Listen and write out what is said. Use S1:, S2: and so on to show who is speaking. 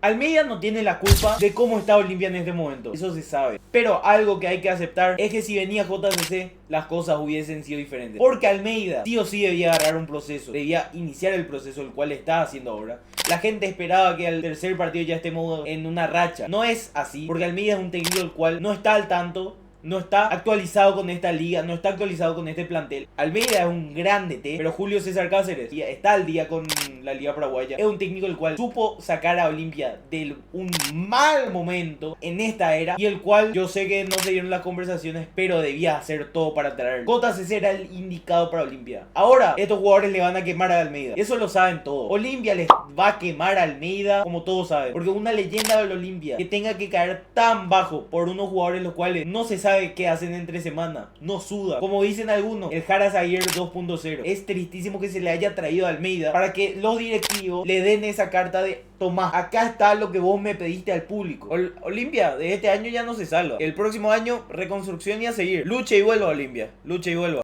S1: Almeida no tiene la culpa de cómo está Olimpia en este momento, eso se sabe. Pero algo que hay que aceptar es que si venía JCC, las cosas hubiesen sido diferentes. Porque Almeida sí o sí debía agarrar un proceso, debía iniciar el proceso, el cual está haciendo ahora. La gente esperaba que al tercer partido ya estemos en una racha. No es así, porque Almeida es un técnico el cual no está al tanto, no está actualizado con esta liga, no está actualizado con este plantel. Almeida es un gran DT, pero Julio César Cáceres está al día con la liga paraguaya. Es un técnico el cual supo sacar a Olimpia de un mal momento en esta era, y el cual yo sé que no se dieron las conversaciones, pero debía hacer todo para traer. JCC era el indicado para Olimpia. Ahora estos jugadores le van a quemar a Almeida, eso lo saben todos. Olimpia les va a quemar a Almeida, como todos saben, porque una leyenda del Olimpia que tenga que caer tan bajo por unos jugadores los cuales no se sabe qué hacen entre semana, no suda, como dicen algunos, el Jara Zaguer 2.0. Es tristísimo que se le haya traído a Almeida para que los directivos le den esa carta de: tomá, acá está lo que vos me pediste al público. Olimpia de este año ya no se salva. El próximo año reconstrucción y a seguir. Lucha y vuelva, Olimpia, lucha y vuelva.